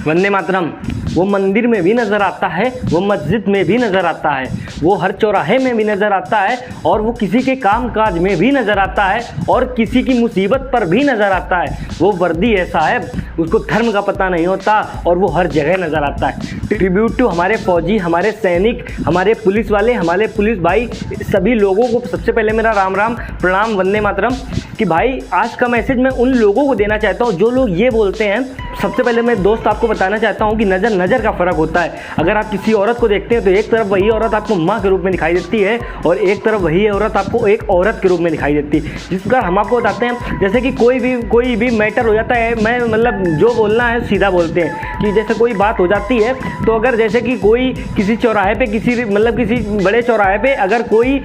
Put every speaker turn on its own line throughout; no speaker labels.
वंदे मातरम वो मंदिर में भी नज़र आता है, वो मस्जिद में भी नज़र आता है, वो हर चौराहे में भी नज़र आता है, और वो किसी के काम काज में भी नज़र आता है, और किसी की मुसीबत पर भी नज़र आता है। वो वर्दी है साहब, उसको धर्म का पता नहीं होता और वो हर जगह नज़र आता है। ट्रिब्यूट टू हमारे फौजी, हमारे सैनिक, हमारे पुलिस वाले, हमारे पुलिस भाई, सभी लोगों को सबसे पहले मेरा राम राम, प्रणाम, वंदे मातरम। कि भाई आज का मैसेज मैं उन लोगों को देना चाहता हूँ जो लोग ये बोलते हैं। सबसे पहले मैं दोस्त आपको बताना चाहता हूँ कि नज़र का फ़र्क होता है। अगर आप किसी औरत को देखते हैं तो एक तरफ वही औरत आपको माँ के रूप में दिखाई देती है और एक तरफ वही औरत आपको एक औरत के रूप में दिखाई देती है। जिस प्रकार हम आपको बताते हैं, जैसे कि कोई भी मैटर हो जाता है, मैं मतलब जो बोलना है सीधा बोलते हैं कि जैसे कोई बात हो जाती है तो अगर जैसे कि कोई किसी चौराहे पे किसी बड़े चौराहे पे अगर कोई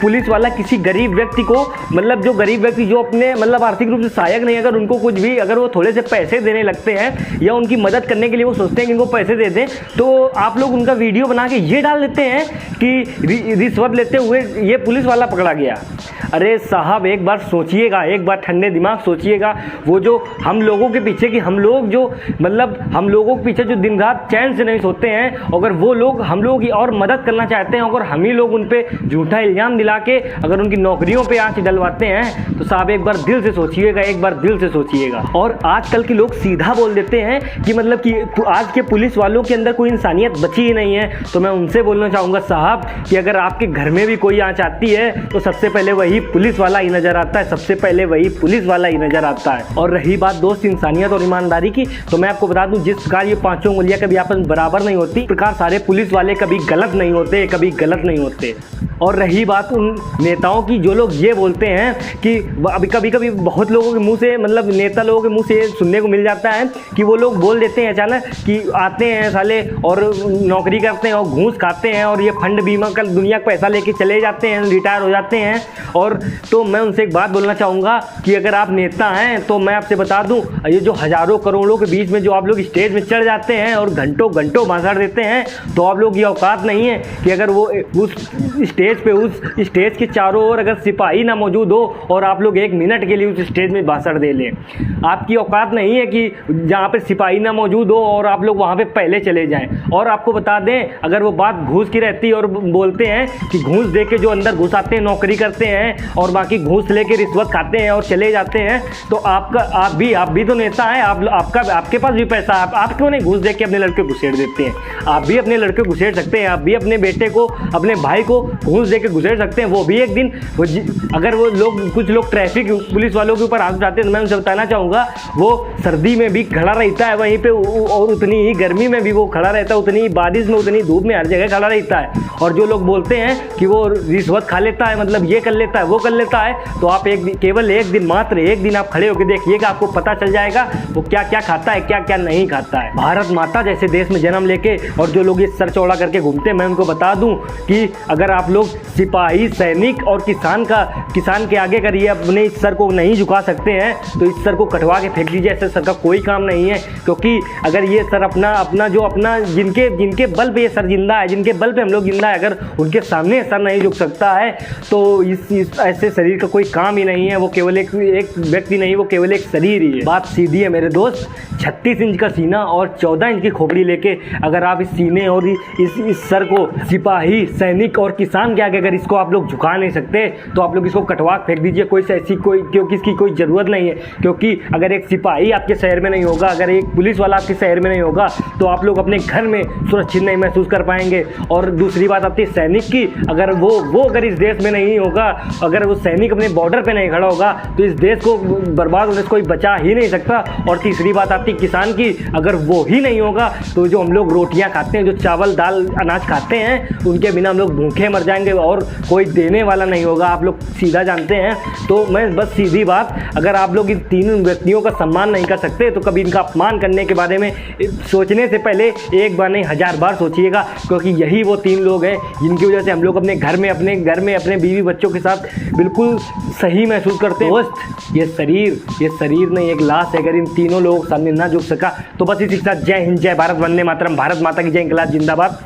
पुलिस वाला किसी गरीब व्यक्ति को, मतलब जो गरीब व्यक्ति जो अपने मतलब आर्थिक रूप से सहायक नहीं, अगर उनको कुछ भी अगर वो थोड़े से पैसे देने लगते हैं या उनकी मदद करने के लिए वो सोचते हैं कि इनको पैसे दे दें, तो आप लोग उनका वीडियो बना के ये डाल देते हैं कि रिश्वत लेते हुए ये पुलिस वाला पकड़ा गया। अरे साहब एक बार सोचिएगा, एक बार ठंडे दिमाग सोचिएगा। वो जो हम लोगों के पीछे कि हम लोग जो मतलब हम लोगों के पीछे जो दिन रात चैन से नहीं सोते हैं, अगर वो लोग हम लोग की और मदद करना चाहते हैं, अगर हम ही लोग उन पे झूठा इल्ज़ाम दिला के अगर उनकी नौकरियों पे आँच डलवाते हैं, तो साहब एक बार दिल से सोचिएगा, एक बार दिल से सोचिएगा। और आजकल के लोग सीधा बोल देते हैं कि मतलब कि आज के पुलिस वालों के अंदर कोई इंसानियत बची ही नहीं है। तो मैं उनसे बोलना चाहूँगा साहब कि अगर आपके घर में भी कोई आँच आती है तो सबसे पहले वही पुलिस वाला ही नज़र आता है, सबसे पहले वही पुलिस वाला ही नज़र आता है। और रही बात दोस्त इंसानियत और ईमानदारी की, तो मैं आपको बता दूं जिस प्रकार ये पांचों उंगलियां कभी आपस में बराबर नहीं होती, प्रकार सारे पुलिस वाले कभी गलत नहीं होते, कभी गलत नहीं होते। और रही बात उन नेताओं की जो लोग ये बोलते हैं कि अभी कभी बहुत लोगों के मुंह से, मतलब नेता लोगों के मुंह से सुनने को मिल जाता है कि वो लोग बोल देते हैं अचानक कि आते हैं साले और नौकरी करते हैं और घूस खाते हैं और ये फंड बीमा कर दुनिया का पैसा लेके चले जाते हैं, रिटायर हो जाते हैं। और तो मैं उनसे एक बात बोलना चाहूँगा कि अगर आप नेता हैं तो मैं आपसे बता दूँ, ये जो हज़ारों करोड़ों के बीच में जो आप लोग स्टेज में चढ़ जाते हैं और घंटों भाषण देते हैं, तो आप लोग ये औकात नहीं है कि अगर वो उस स्टेज के चारों ओर अगर सिपाही ना मौजूद हो और आप लोग 1 मिनट के लिए उस स्टेज में भाषण दे लें। आपकी औकात नहीं है कि जहाँ पे सिपाही ना मौजूद हो और आप लोग वहाँ पे पहले चले जाएं। और आपको बता दें, अगर वो बात घूस की रहती है और बोलते हैं कि घूस दे के जो अंदर घुस आते हैं नौकरी करते हैं और बाकी घूस लेके रिश्वत खाते हैं और चले जाते हैं, तो आप भी तो नेता हैं, आपके पास भी पैसा, आप क्यों नहीं घूस दे के अपने लड़के घुसेड़ देते हैं? आप भी अपने लड़के घुसेड़ सकते हैं, आप भी अपने बेटे को, अपने भाई को घूस दे के घुसेड़ सकते हैं। वो भी एक दिन अगर वो लोग कुछ लोग ट्रैफिक पुलिस वालों के ऊपर हाथ उठाते हैं तो मैं उनसे बताना चाहूँगा, वो सर्दी में भी खड़ा रहता है वहीं पे और उतनी ही गर्मी में भी वो खड़ा रहता है, उतनी ही बारिश में, उतनी धूप में, हर जगह खड़ा रहता है। और जो लोग बोलते हैं कि वो रिश्वत खा लेता है, मतलब ये कर लेता है, वो कर लेता है, तो आप केवल मात्र एक दिन आप खड़े होकर देखिएगा, आपको पता चल जाएगा वो क्या क्या खाता है, क्या क्या नहीं खाता है। भारत माता जैसे देश में जन्म लेके और जो लोग ये सर चौड़ा करके घूमते हैं, मैं उनको बता दूं कि अगर आप लोग सिपाही, सैनिक और किसान के आगे अगर ये अपने इस सर को नहीं झुका सकते हैं तो इस सर को कटवा के फेंक दीजिए। ऐसे सर का कोई काम नहीं है, क्योंकि अगर ये सर अपना जिनके बल पे ये सर जिंदा है, जिनके बल पे हम लोग जिंदा है, अगर उनके सामने सर नहीं झुक सकता है तो इस ऐसे शरीर का कोई काम ही नहीं है। वो केवल एक व्यक्ति नहीं, वो केवल एक शरीर ही है। बात सीधी है मेरे दोस्त, 36 इंच का सीना और 14 इंच की खोपड़ी लेके अगर आप इस सीने और इस सर को सिपाही, सैनिक और किसान के आगे अगर इसको आप लोग झुका नहीं सकते तो आप लोग इसको कटवा फेंक दीजिए। क्योंकि इसकी कोई ज़रूरत नहीं है, क्योंकि अगर एक सिपाही आपके शहर में नहीं होगा, अगर एक पुलिस वाला आपके शहर में नहीं होगा तो आप लोग अपने घर में सुरक्षित नहीं महसूस कर पाएंगे। और दूसरी बात आती है सैनिक की, अगर वो अगर इस देश में नहीं होगा, अगर वो सैनिक अपने बॉर्डर पे नहीं खड़ा होगा तो इस देश को बर्बाद होने से कोई बचा ही नहीं सकता। और तीसरी बात आती है किसान की, अगर वो ही नहीं होगा तो जो हम लोग रोटियां खाते हैं, जो चावल दाल अनाज खाते हैं, उनके बिना हम लोग भूखे मर जाएंगे और कोई देने वाला नहीं होगा। आप लोग सीधा जानते हैं। तो मैं बस सीधी बात, अगर आप लोग इन तीनों व्यक्तियों का सम्मान नहीं कर सकते तो कभी इनका अपमान करने के बारे में सोचने से पहले एक बार नहीं 1000 बार सोचिएगा, क्योंकि यही वो 3 लोग हैं जिनकी वजह से हम लोग अपने घर में अपने बीवी बच्चों के साथ बिल्कुल सही महसूस करते हैं। दोस्त ये शरीर नहीं, एक लाश है। अगर इन तीनों लोगों के सामने ना झुक सका तो बस इसी के साथ जय हिंद, जय भारत, वंदे मातरम, भारत माता की जय, इंकलाब जिंदाबाद।